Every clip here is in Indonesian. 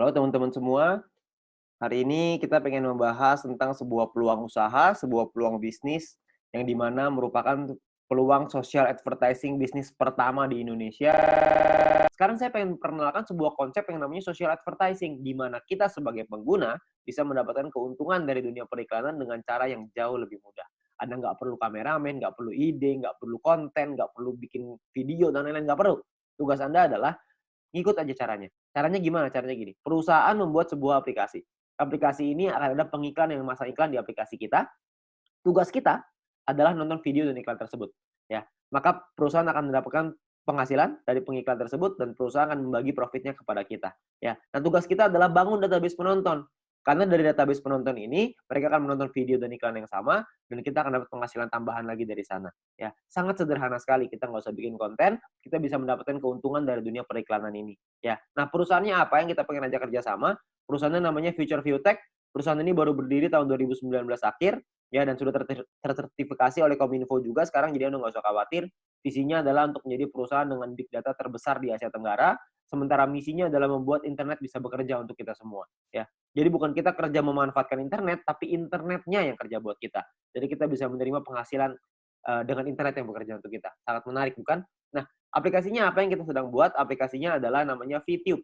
Halo teman-teman semua, hari ini kita pengen membahas tentang sebuah peluang usaha, sebuah peluang bisnis yang dimana merupakan peluang social advertising bisnis pertama di Indonesia. Sekarang saya pengen perkenalkan sebuah konsep yang namanya social advertising, di mana kita sebagai pengguna bisa mendapatkan keuntungan dari dunia periklanan dengan cara yang jauh lebih mudah. Anda nggak perlu kameramen, nggak perlu ide, nggak perlu konten, nggak perlu bikin video, dan lain-lain, nggak perlu. Tugas Anda adalah ngikut aja caranya. Caranya gimana? Caranya gini, perusahaan membuat sebuah aplikasi. Aplikasi ini akan ada pengiklan yang memasang iklan di aplikasi kita. Tugas kita adalah nonton video dan iklan tersebut, ya. Maka perusahaan akan mendapatkan penghasilan dari pengiklan tersebut dan perusahaan akan membagi profitnya kepada kita, ya. Dan tugas kita adalah bangun database penonton. Karena dari database penonton ini, mereka akan menonton video dan iklan yang sama, dan kita akan dapat penghasilan tambahan lagi dari sana, ya. Sangat sederhana sekali, kita nggak usah bikin konten, kita bisa mendapatkan keuntungan dari dunia periklanan ini, ya. Nah, perusahaannya apa yang kita pengen ajak kerjasama? Perusahaannya namanya Future View Tech. Perusahaan ini baru berdiri tahun 2019 akhir, ya, dan sudah tersertifikasi oleh Kominfo juga sekarang, jadi Anda nggak usah khawatir. Visinya adalah untuk menjadi perusahaan dengan big data terbesar di Asia Tenggara, sementara misinya adalah membuat internet bisa bekerja untuk kita semua, ya. Jadi bukan kita kerja memanfaatkan internet, tapi internetnya yang kerja buat kita. Jadi kita bisa menerima penghasilan dengan internet yang bekerja untuk kita. Sangat menarik, bukan? Nah, aplikasinya apa yang kita sedang buat? Aplikasinya adalah namanya VTube,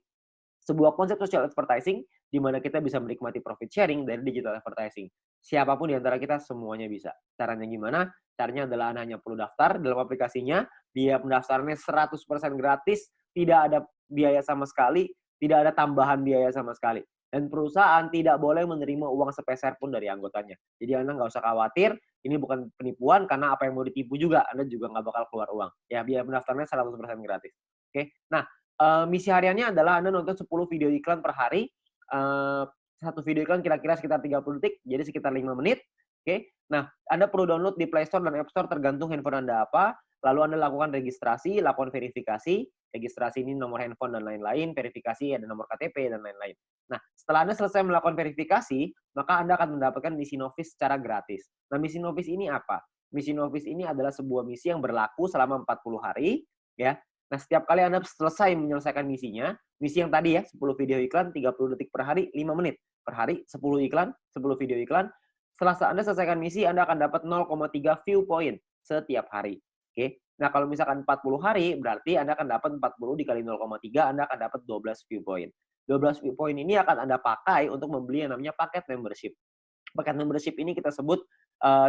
sebuah konsep social advertising di mana kita bisa menikmati profit sharing dari digital advertising. Siapapun di antara kita semuanya bisa. Caranya gimana? Caranya adalah Anda hanya perlu daftar dalam aplikasinya, biaya pendaftarannya 100% gratis, tidak ada biaya sama sekali, tidak ada tambahan biaya sama sekali. Dan perusahaan tidak boleh menerima uang sepeser pun dari anggotanya. Jadi Anda nggak usah khawatir, ini bukan penipuan karena apa yang mau ditipu juga, Anda juga nggak bakal keluar uang. Ya, biaya pendaftarannya 100% gratis. Oke, nah, misi hariannya adalah Anda nonton 10 video iklan per hari, eee, 1 video iklan kira-kira sekitar 30 detik, jadi sekitar 5 menit, oke. Nah, Anda perlu download di Play Store dan App Store tergantung handphone Anda apa, lalu Anda lakukan registrasi, lakukan verifikasi, registrasi ini nomor handphone dan lain-lain, verifikasi ada nomor KTP dan lain-lain. Nah, setelah Anda selesai melakukan verifikasi, maka Anda akan mendapatkan misi novis secara gratis. Nah, misi novis ini apa? Misi novis ini adalah sebuah misi yang berlaku selama 40 hari, ya. Nah, setiap kali Anda selesai menyelesaikan misinya, misi yang tadi ya, 10 video iklan, 30 detik per hari, 5 menit per hari, 10 iklan, 10 video iklan. Setelah Anda selesaikan misi, Anda akan dapat 0,3 view point setiap hari. Oke. Nah, kalau misalkan 40 hari, berarti Anda akan dapat 40 dikali 0,3, Anda akan dapat 12 view point. 12 view point ini akan Anda pakai untuk membeli yang namanya paket membership. Paket membership ini kita sebut,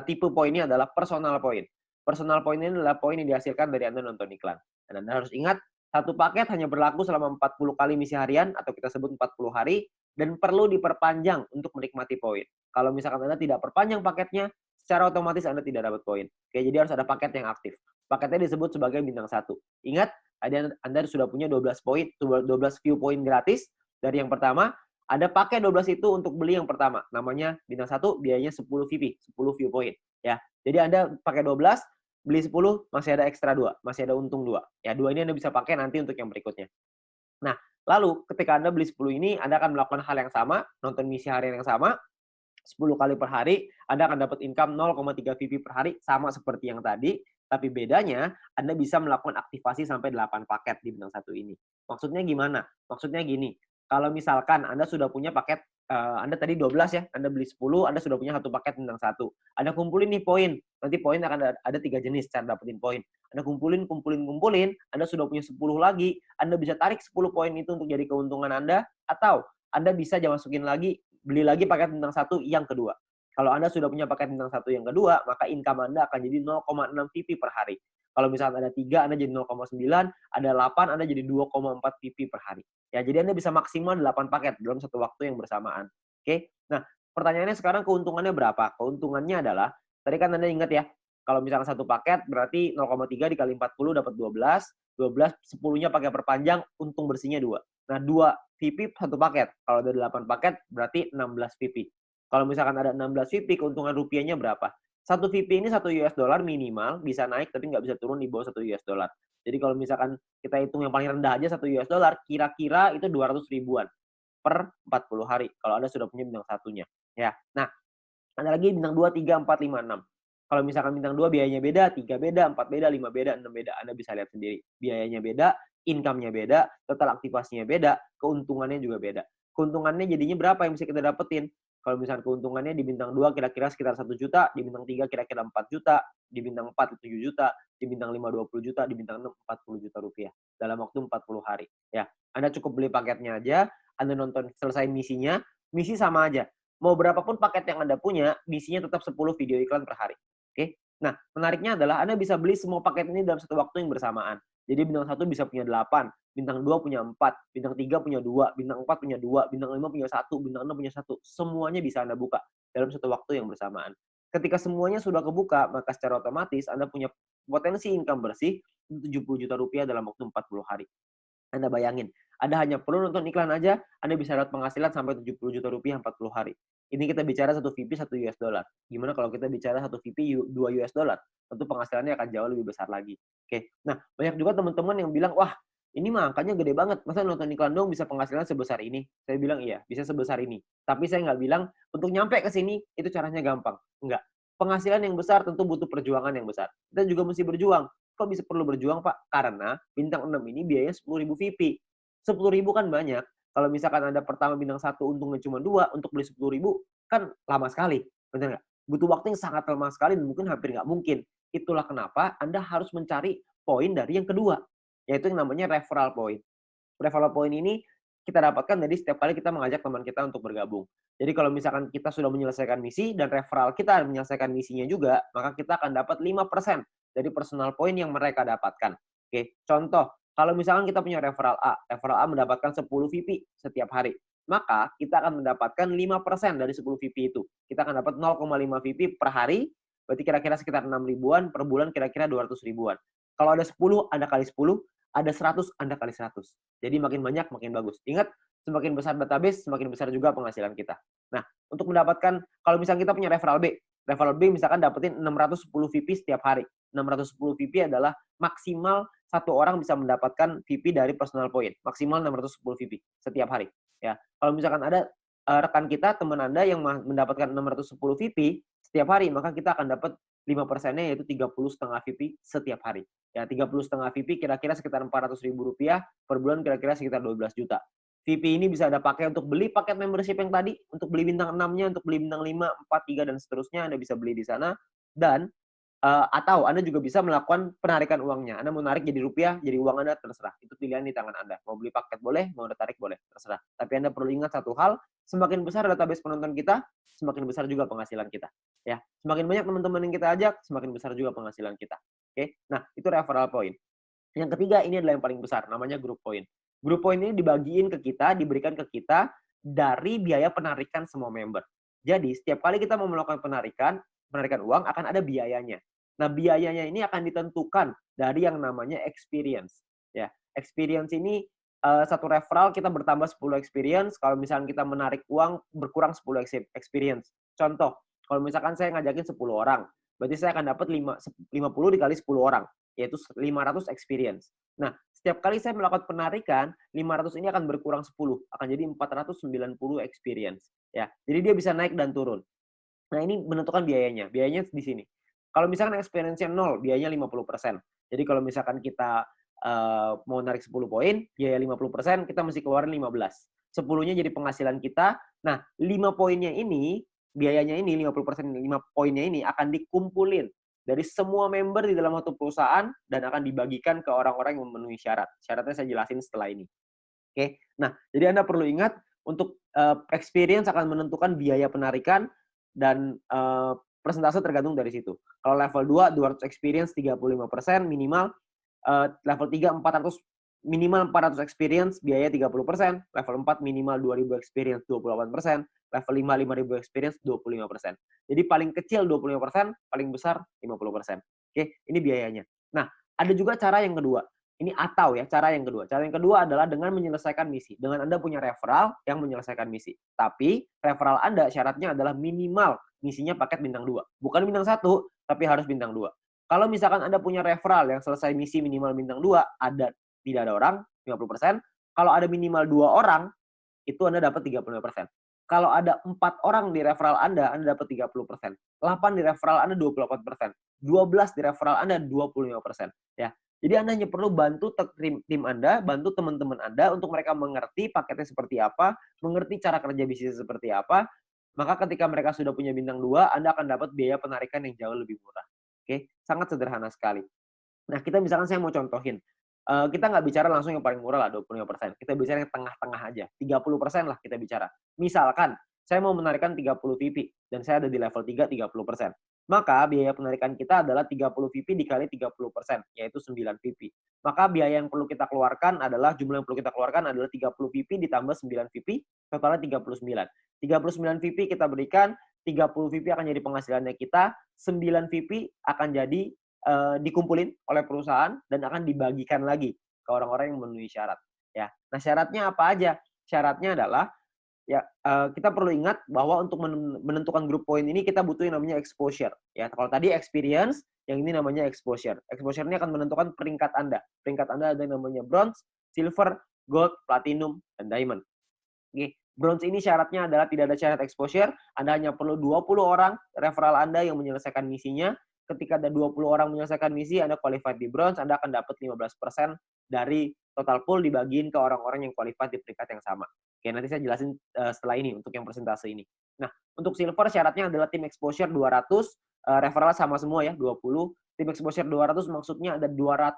tipe poinnya adalah personal point. Personal point ini adalah poin yang dihasilkan dari Anda nonton iklan. Dan Anda harus ingat, satu paket hanya berlaku selama 40 kali misi harian atau kita sebut 40 hari dan perlu diperpanjang untuk menikmati poin. Kalau misalkan Anda tidak perpanjang paketnya, secara otomatis Anda tidak dapat poin. Oke, jadi harus ada paket yang aktif. Paketnya disebut sebagai bintang 1. Ingat, tadi Anda sudah punya 12 poin, 12 view point gratis dari yang pertama. Ada pakai 12 itu untuk beli yang pertama, namanya bintang 1, biayanya 10 VP, 10 view point, ya. Jadi Anda pakai 12, beli 10, masih ada ekstra 2, masih ada untung 2. Ya, 2 ini Anda bisa pakai nanti untuk yang berikutnya. Nah, lalu ketika Anda beli 10 ini, Anda akan melakukan hal yang sama, nonton misi harian yang sama, 10 kali per hari, Anda akan dapat income 0,3 VP per hari, sama seperti yang tadi, tapi bedanya Anda bisa melakukan aktivasi sampai 8 paket di bintang 1 ini. Maksudnya gimana? Maksudnya gini, kalau misalkan Anda sudah punya paket, Anda tadi 12 ya, Anda beli 10, Anda sudah punya 1 paket bintang 1. Anda kumpulin nih poin, nanti poin akan ada 3 jenis cara dapetin poin. Anda kumpulin, Anda sudah punya 10 lagi, Anda bisa tarik 10 poin itu untuk jadi keuntungan Anda, atau Anda bisa masukin lagi, beli lagi paket bintang 1 yang kedua. Kalau Anda sudah punya paket bintang 1 yang kedua, maka income Anda akan jadi 0,6 VP per hari. Kalau misalnya ada 3, Anda jadi 0,9, ada 8, Anda jadi 2,4 VP per hari. Ya, jadi Anda bisa maksimal 8 paket dalam satu waktu yang bersamaan. Oke. Nah, pertanyaannya sekarang keuntungannya berapa? Keuntungannya adalah, tadi kan Anda ingat ya, kalau misalnya satu paket berarti 0,3 dikali 40 dapat 12, 12 10-nya pakai perpanjang, untung bersihnya 2. Nah, 2 VP satu paket. Kalau ada 8 paket berarti 16 VP. Kalau misalkan ada 16 VP, keuntungan rupiahnya berapa? Satu VP ini $1 minimal, bisa naik tapi nggak bisa turun di bawah $1. Jadi kalau misalkan kita hitung yang paling rendah aja $1, kira-kira itu 200 ribuan per 40 hari kalau Anda sudah punya bintang satunya, ya. Nah, ada lagi bintang 2, 3, 4, 5, 6. Kalau misalkan bintang 2 biayanya beda, 3 beda, 4 beda, 5 beda, 6 beda. Anda bisa lihat sendiri. Biayanya beda, income-nya beda, total aktivasinya beda, keuntungannya juga beda. keuntungannya jadinya berapa yang bisa kita dapetin. Kalau misalkan keuntungannya di bintang 2 kira-kira sekitar 1 juta, di bintang 3 kira-kira 4 juta, di bintang 4 7 juta, di bintang 5 20 juta, di bintang 6 40 juta rupiah dalam waktu 40 hari. Ya, Anda cukup beli paketnya aja, Anda nonton selesai misinya, misi sama aja. Mau berapapun paket yang Anda punya, misinya tetap 10 video iklan per hari. Oke. Nah, menariknya adalah Anda bisa beli semua paket ini dalam satu waktu yang bersamaan. Jadi bintang 1 bisa punya 8, bintang 2 punya 4, bintang 3 punya 2, bintang 4 punya 2, bintang 5 punya 1, bintang 6 punya 1. Semuanya bisa Anda buka dalam satu waktu yang bersamaan. Ketika semuanya sudah kebuka, maka secara otomatis Anda punya potensi income bersih 70 juta rupiah dalam waktu 40 hari. Anda bayangin, Anda hanya perlu nonton iklan aja, Anda bisa dapat penghasilan sampai 70 juta rupiah 40 hari. Ini kita bicara 1 VP 1 US dollar. Gimana kalau kita bicara 1 VP 2 US dollar? Tentu penghasilannya akan jauh lebih besar lagi. Oke. Nah, banyak juga teman-teman yang bilang, "Wah, ini mah angkanya gede banget. Masa nonton iklan dong bisa penghasilan sebesar ini?" Saya bilang, "Iya, bisa sebesar ini." Tapi saya nggak bilang untuk nyampe ke sini itu caranya gampang. Enggak. Penghasilan yang besar tentu butuh perjuangan yang besar. Kita juga mesti berjuang. Kok bisa perlu berjuang, Pak? Karena bintang 6 ini biayanya 10.000 VP. 10.000 kan banyak. Kalau misalkan Anda pertama bintang 1 untungnya cuma 2, untuk beli 10.000 kan lama sekali. Benar nggak? Butuh waktu yang sangat lama sekali dan mungkin hampir nggak mungkin. Itulah kenapa Anda harus mencari poin dari yang kedua, yaitu yang namanya referral point. Referral point ini kita dapatkan dari setiap kali kita mengajak teman kita untuk bergabung. Jadi kalau misalkan kita sudah menyelesaikan misi dan referral kita menyelesaikan misinya juga, maka kita akan dapat 5% dari personal point yang mereka dapatkan. Oke, contoh, kalau misalkan kita punya referral A mendapatkan 10 VP setiap hari, maka kita akan mendapatkan 5% dari 10 VP itu. Kita akan dapat 0,5 VP per hari, berarti kira-kira sekitar 6 ribuan, per bulan kira-kira 200 ribuan. Kalau ada 10, Anda kali 10, ada 100, Anda kali 100. Jadi makin banyak, makin bagus. Ingat, semakin besar database, semakin besar juga penghasilan kita. Nah, untuk mendapatkan, kalau misalnya kita punya referral B misalkan dapetin 610 VP setiap hari. 610 VP adalah maksimal satu orang bisa mendapatkan VP dari personal point. Maksimal 610 VP setiap hari. Ya, kalau misalkan ada rekan kita, teman Anda yang mendapatkan 610 VP setiap hari, maka kita akan dapat 5%-nya yaitu 30,5 VP setiap hari. Ya, 30,5 VP kira-kira sekitar 400 ribu rupiah per bulan, kira-kira sekitar 12 juta. VP ini bisa Anda pakai untuk beli paket membership yang tadi, untuk beli bintang 6-nya, untuk beli bintang 5, 4, 3, dan seterusnya, Anda bisa beli di sana. Dan atau Anda juga bisa melakukan penarikan uangnya. Anda mau narik jadi rupiah, jadi uang Anda, terserah. Itu pilihan di tangan Anda. Mau beli paket boleh, mau Anda tarik boleh, terserah. Tapi Anda perlu ingat satu hal, semakin besar database penonton kita, semakin besar juga penghasilan kita. Ya, semakin banyak teman-teman yang kita ajak, semakin besar juga penghasilan kita. Oke, nah itu referral point. Yang ketiga ini adalah yang paling besar, namanya group point. Group point ini dibagiin ke kita, diberikan ke kita dari biaya penarikan semua member. Jadi setiap kali kita mau melakukan penarikan uang akan ada biayanya. Nah, biayanya ini akan ditentukan dari yang namanya experience. Ya, experience ini satu referral kita bertambah 10 experience. Kalau misalnya kita menarik uang berkurang 10 experience. Contoh, kalau misalkan saya ngajakin 10 orang, berarti saya akan dapat 50 dikali 10 orang, yaitu 500 experience. Nah, setiap kali saya melakukan penarikan, 500 ini akan berkurang 10, akan jadi 490 experience. Ya, jadi dia bisa naik dan turun. Nah, ini menentukan biayanya. Biayanya di sini. Kalau misalkan experience-nya 0, biayanya 50%. Jadi kalau misalkan kita mau narik 10 poin, biaya 50%, kita mesti keluarin 15. 10-nya jadi penghasilan kita. Nah, 5 poinnya ini, biayanya ini, 50%, 5 poinnya ini akan dikumpulin dari semua member di dalam satu perusahaan dan akan dibagikan ke orang-orang yang memenuhi syarat. Syaratnya saya jelasin setelah ini. Oke. Nah, jadi Anda perlu ingat untuk experience akan menentukan biaya penarikan dan persentase tergantung dari situ. Kalau level 2, 200 experience 35% minimal, level 3 400 minimal 400 experience biaya 30%, level 4 minimal 2000 experience 28%, level 5 5000 experience 25%. Jadi paling kecil 25%, paling besar 50%. Oke, ini biayanya. Nah, ada juga cara yang kedua. Ini atau ya, cara yang kedua. Cara yang kedua adalah dengan menyelesaikan misi. Dengan Anda punya referral yang menyelesaikan misi. Tapi referral Anda syaratnya adalah minimal misinya paket bintang 2. Bukan bintang 1, tapi harus bintang 2. Kalau misalkan Anda punya referral yang selesai misi minimal bintang 2, tidak ada orang, 50%. Kalau ada minimal 2 orang, itu Anda dapat 35%. Kalau ada 4 orang di referral Anda dapat 30%. 8 di referral Anda 28%. 12 di referral Anda 25%. Ya. Jadi Anda hanya perlu bantu tim Anda, bantu teman-teman Anda untuk mereka mengerti paketnya seperti apa, mengerti cara kerja bisnis seperti apa, maka ketika mereka sudah punya bintang 2, Anda akan dapat biaya penarikan yang jauh lebih murah. Oke, sangat sederhana sekali. Nah, kita misalkan saya mau contohin, kita nggak bicara langsung yang paling murah lah 25%, kita bicara yang tengah-tengah aja, 30% lah kita bicara. Misalkan, saya mau menarikan 30 VP dan saya ada di level 3, 30%. Maka biaya penarikan kita adalah 30 VP dikali 30%, yaitu 9 VP. Maka biaya yang perlu kita keluarkan adalah, jumlah yang perlu kita keluarkan adalah 30 VP ditambah 9 VP, totalnya 39. 39 VP kita berikan, 30 VP akan jadi penghasilannya kita, 9 VP akan jadi dikumpulin oleh perusahaan dan akan dibagikan lagi ke orang-orang yang memenuhi syarat. Ya, nah syaratnya apa aja? Syaratnya adalah ya kita perlu ingat bahwa untuk menentukan grup poin ini kita butuh yang namanya exposure. Ya, kalau tadi experience, yang ini namanya exposure. Exposure ini akan menentukan peringkat Anda. Peringkat Anda ada yang namanya bronze, silver, gold, platinum, dan diamond. Oke, bronze ini syaratnya adalah tidak ada syarat exposure. Anda hanya perlu 20 orang referral Anda yang menyelesaikan misinya. Ketika ada 20 orang menyelesaikan misi, Anda qualified di bronze, Anda akan dapat 15% dari total pool dibagiin ke orang-orang yang qualified di peringkat yang sama. Oke, nanti saya jelasin setelah ini untuk yang persentase ini. Nah, untuk silver syaratnya adalah tim exposure 200, referral sama semua ya, 20. Tim exposure 200 maksudnya ada 200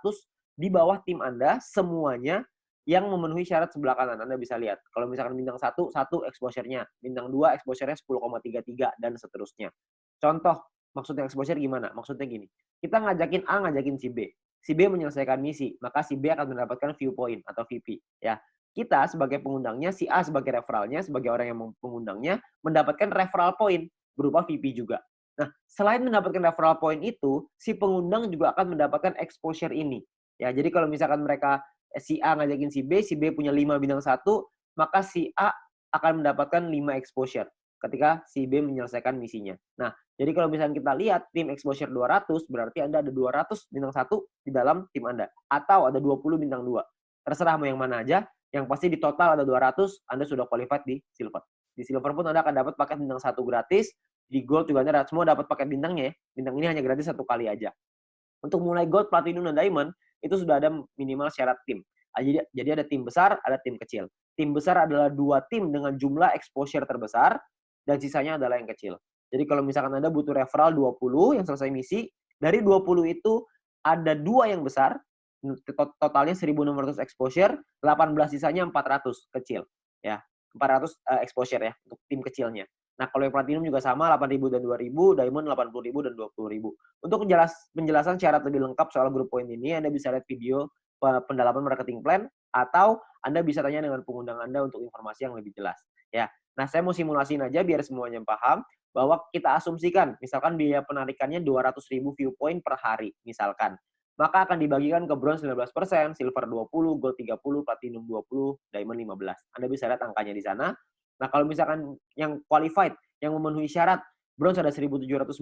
di bawah tim Anda semuanya yang memenuhi syarat sebelah kanan. Anda bisa lihat. Kalau misalkan bintang 1, 1 exposure-nya. Bintang 2, exposure-nya 10,33 dan seterusnya. Contoh, maksudnya exposure gimana? Maksudnya gini, kita ngajakin A, ngajakin si B. Si B menyelesaikan misi, maka si B akan mendapatkan viewpoint atau VP. Ya, kita sebagai pengundangnya, si A sebagai referralnya, sebagai orang yang mengundangnya, mendapatkan referral point berupa VP juga. Nah, selain mendapatkan referral point itu, si pengundang juga akan mendapatkan exposure ini. Ya, jadi kalau misalkan mereka si A ngajakin si B punya 5 bintang 1, maka si A akan mendapatkan 5 exposure ketika si B menyelesaikan misinya. Nah, jadi kalau misalnya kita lihat tim exposure 200, berarti Anda ada 200 bintang 1 di dalam tim Anda. Atau ada 20 bintang 2. Terserah mau yang mana aja, yang pasti di total ada 200, Anda sudah qualified di silver. Di silver pun Anda akan dapat paket bintang 1 gratis, di gold juga Anda semua dapat paket bintangnya ya. Bintang ini hanya gratis 1 kali aja. Untuk mulai gold, platinum, dan diamond, itu sudah ada minimal syarat tim. Jadi ada tim besar, ada tim kecil. Tim besar adalah 2 tim dengan jumlah exposure terbesar, dan sisanya adalah yang kecil. Jadi kalau misalkan Anda butuh referral 20 yang selesai misi, dari 20 itu ada 2 yang besar, totalnya 1.600 exposure, 18 sisanya 400 kecil. Ya, 400 exposure ya, untuk tim kecilnya. Nah, kalau yang platinum juga sama, 8.000 dan 2.000, diamond 80.000 dan 20.000. Untuk penjelasan syarat lebih lengkap soal grup poin ini, Anda bisa lihat video pendalaman marketing plan, atau Anda bisa tanya dengan pengundang Anda untuk informasi yang lebih jelas. Ya, nah saya mau simulasiin aja biar semuanya paham, bahwa kita asumsikan, misalkan biaya penarikannya 200.000 viewpoint per hari, misalkan. Maka akan dibagikan ke bronze 19%, silver 20, gold 30, platinum 20, diamond 15. Anda bisa lihat angkanya di sana. Nah, kalau misalkan yang qualified, yang memenuhi syarat, bronze ada 1.790,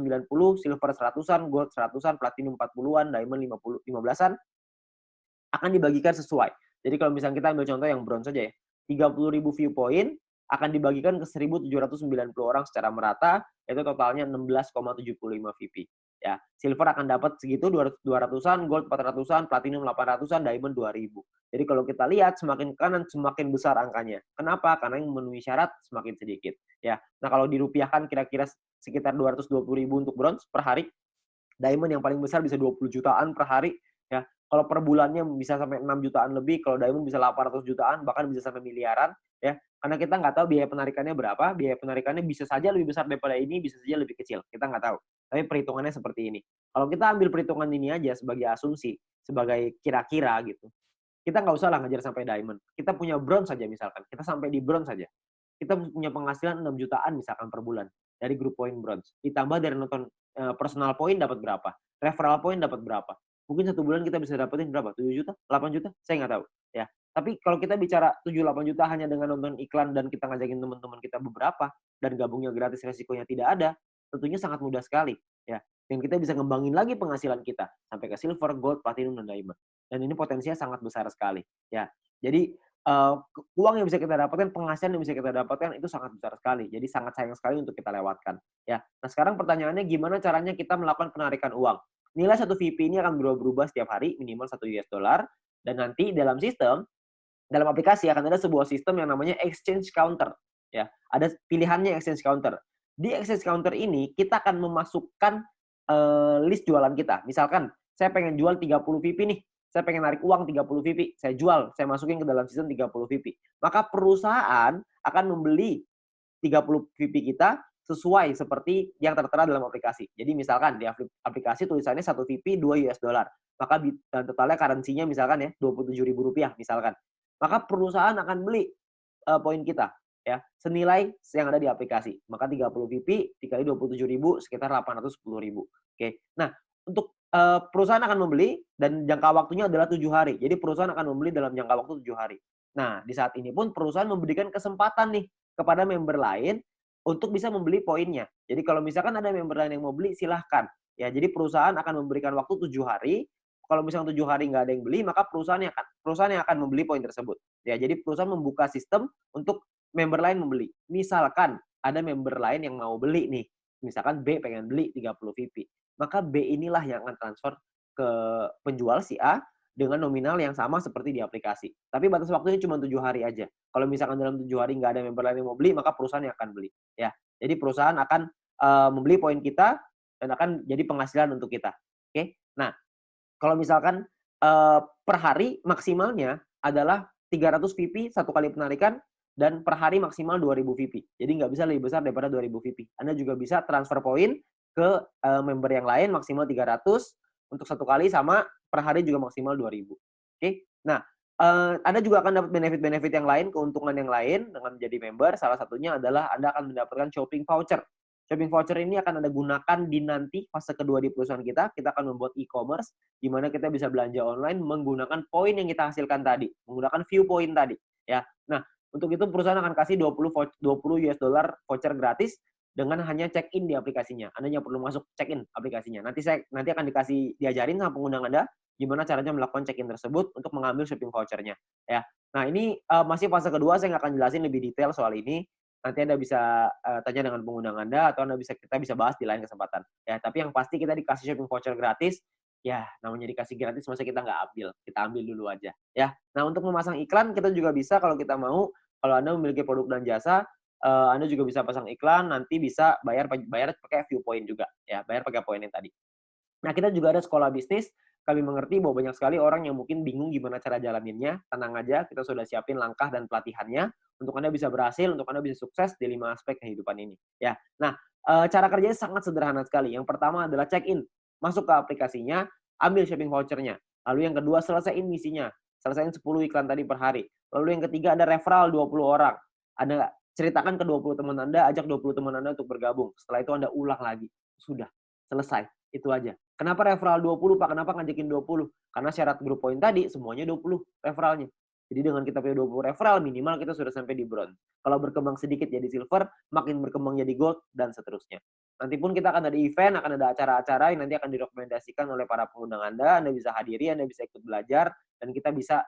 silver 100-an, gold 100-an, platinum 40-an, diamond 15-an, akan dibagikan sesuai. Jadi kalau misalnya kita ambil contoh yang bronze saja ya, 30.000 viewpoint akan dibagikan ke 1.790 orang secara merata, yaitu totalnya 16,75 VP. Ya, silver akan dapat segitu 200-an, gold 400-an, platinum 800-an, diamond 2.000. Jadi kalau kita lihat semakin kanan semakin besar angkanya. Kenapa? Karena yang memenuhi syarat semakin sedikit. Ya, nah kalau dirupiahkan kira-kira sekitar 220.000 untuk bronze per hari. Diamond yang paling besar bisa 20 jutaan per hari. Ya, kalau per bulannya bisa sampai 6 jutaan lebih, kalau diamond bisa 800 jutaan, bahkan bisa sampai miliaran. Ya, karena kita nggak tahu biaya penarikannya berapa. Biaya penarikannya bisa saja lebih besar daripada ini, bisa saja lebih kecil. Kita nggak tahu. Tapi perhitungannya seperti ini. Kalau kita ambil perhitungan ini aja sebagai asumsi, sebagai kira-kira gitu, kita nggak usah lah ngejar sampai diamond. Kita punya bronze saja misalkan. Kita sampai di bronze saja. Kita punya penghasilan 6 jutaan misalkan per bulan dari grup poin bronze. Ditambah dari nonton personal point dapat berapa? Referral point dapat berapa? Mungkin 1 bulan kita bisa dapetin berapa? 7 juta? 8 juta? Saya nggak tahu. Ya. Tapi kalau kita bicara 7-8 juta hanya dengan nonton iklan dan kita ngajakin teman-teman kita beberapa dan gabungnya gratis resikonya tidak ada, tentunya sangat mudah sekali. Ya. Dan kita bisa ngembangin lagi penghasilan kita sampai ke silver, gold, platinum, dan diamond. Dan ini potensinya sangat besar sekali. Ya. Jadi uang yang bisa kita dapatkan, penghasilan yang bisa kita dapatkan itu sangat besar sekali. Jadi sangat sayang sekali untuk kita lewatkan. Ya. Nah sekarang pertanyaannya gimana caranya kita melakukan penarikan uang? nilai satu VP ini akan berubah-ubah setiap hari, minimal $1, dan nanti dalam aplikasi akan ada sebuah sistem yang namanya exchange counter, ya. Ada pilihannya exchange counter. Di exchange counter ini kita akan memasukkan list jualan kita. Misalkan saya pengen jual 30 VP nih, saya pengen narik uang 30 VP, saya jual, saya masukin ke dalam sistem 30 VP. Maka perusahaan akan membeli 30 VP kita sesuai seperti yang tertera dalam aplikasi. Jadi misalkan di aplikasi tulisannya 1 VP $2, maka totalnya currency-nya misalkan ya Rp27.000 misalkan. Maka perusahaan akan beli poin kita ya senilai yang ada di aplikasi. Maka 30 VP dikali 27.000 sekitar 810.000. Oke. Nah, untuk perusahaan akan membeli dan jangka waktunya adalah 7 hari. Jadi perusahaan akan membeli dalam jangka waktu 7 hari. Nah, di saat ini pun perusahaan memberikan kesempatan nih kepada member lain untuk bisa membeli poinnya. Jadi kalau misalkan ada member lain yang mau beli, silahkan. Ya, jadi perusahaan akan memberikan waktu 7 hari. Kalau misalnya 7 hari nggak ada yang beli, maka perusahaan yang akan membeli poin tersebut. Ya, jadi perusahaan membuka sistem untuk member lain membeli. Misalkan ada member lain yang mau beli nih. Misalkan B pengen beli 30 VP. Maka B inilah yang akan transfer ke penjual si A dengan nominal yang sama seperti di aplikasi. Tapi batas waktunya cuma 7 hari aja. Kalau misalkan dalam 7 hari nggak ada member lain yang mau beli, maka perusahaan yang akan beli. Ya, jadi perusahaan akan membeli poin kita dan akan jadi penghasilan untuk kita. Oke. Nah, kalau misalkan per hari maksimalnya adalah 300 VP satu kali penarikan dan per hari maksimal 2.000 VP. Jadi nggak bisa lebih besar daripada 2.000 VP. Anda juga bisa transfer poin ke member yang lain maksimal 300 untuk satu kali sama per hari juga maksimal 2.000. Oke. Nah, Anda juga akan dapat benefit-benefit yang lain, keuntungan yang lain dengan menjadi member. Salah satunya adalah Anda akan mendapatkan shopping voucher. Shopping voucher ini akan Anda gunakan di nanti fase kedua di perusahaan kita. Kita akan membuat e-commerce di mana kita bisa belanja online menggunakan poin yang kita hasilkan tadi, menggunakan view point tadi, ya. Nah, untuk itu perusahaan akan kasih 20 US dollar voucher gratis dengan hanya check in di aplikasinya. Anda hanya perlu masuk check in aplikasinya. Nanti akan diajarin sama pengguna Anda gimana caranya melakukan check in tersebut untuk mengambil shopping vouchernya, ya. Nah, ini masih fase kedua, saya nggak akan jelasin lebih detail soal ini. Nanti Anda bisa tanya dengan pengguna Anda atau kita bisa bahas di lain kesempatan. Ya, tapi yang pasti kita dikasih shopping voucher gratis. Ya, namanya dikasih gratis masa kita nggak ambil. Kita ambil dulu aja, ya. Nah, untuk memasang iklan kita juga bisa kalau kita mau. Kalau Anda memiliki produk dan jasa, Anda juga bisa pasang iklan, nanti bisa bayar pakai view point juga, ya, bayar pakai poin yang tadi. Nah, kita juga ada sekolah bisnis. Kami mengerti bahwa banyak sekali orang yang mungkin bingung gimana cara jalaninnya. Tenang aja, kita sudah siapin langkah dan pelatihannya untuk Anda bisa berhasil, untuk Anda bisa sukses di 5 aspek kehidupan ini. Ya, nah, cara kerjanya sangat sederhana sekali. Yang pertama adalah check-in. Masuk ke aplikasinya, ambil shopping voucher-nya. Lalu yang kedua, selesaiin misinya. Selesaiin 10 iklan tadi per hari. Lalu yang ketiga, ada referral 20 orang. Anda ceritakan ke 20 teman Anda, ajak 20 teman Anda untuk bergabung. Setelah itu Anda ulang lagi. Sudah, selesai. Itu aja. Kenapa referral 20, Pak? Kenapa ngajakin 20? Karena syarat grup poin tadi semuanya 20 referralnya. Jadi dengan kita punya 20 referral, minimal kita sudah sampai di bronze. Kalau berkembang sedikit jadi silver, makin berkembang jadi gold, dan seterusnya. Nanti pun kita akan ada event, akan ada acara-acara yang nanti akan direkomendasikan oleh para pengundang Anda bisa hadiri, Anda bisa ikut belajar, dan kita bisa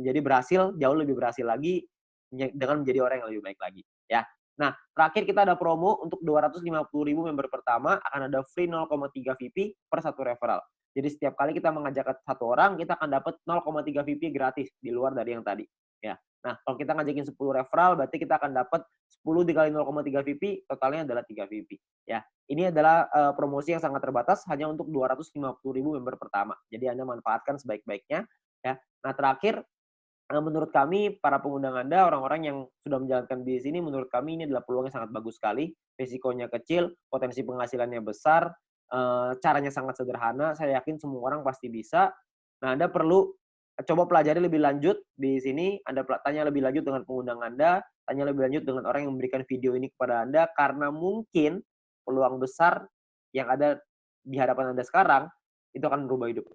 jadi berhasil, jauh lebih berhasil lagi dengan menjadi orang yang lebih baik lagi. Ya. Nah, terakhir kita ada promo untuk 250.000 member pertama akan ada free 0,3 VP per satu referral. Jadi setiap kali kita mengajak satu orang, kita akan dapat 0,3 VP gratis di luar dari yang tadi. Ya. Nah, kalau kita ngajakin 10 referral, berarti kita akan dapat 10 dikali 0,3 VP, totalnya adalah 3 VP. Ya. Ini adalah promosi yang sangat terbatas, hanya untuk 250.000 member pertama. Jadi Anda manfaatkan sebaik-baiknya. Ya. Nah, terakhir, menurut kami, para pengundang Anda, orang-orang yang sudah menjalankan bisnis ini, menurut kami ini adalah peluang yang sangat bagus sekali. Risikonya kecil, potensi penghasilannya besar, caranya sangat sederhana. Saya yakin semua orang pasti bisa. Nah, Anda perlu coba pelajari lebih lanjut di sini. Anda tanya lebih lanjut dengan pengundang Anda, tanya lebih lanjut dengan orang yang memberikan video ini kepada Anda, karena mungkin peluang besar yang ada di hadapan Anda sekarang, itu akan merubah hidup.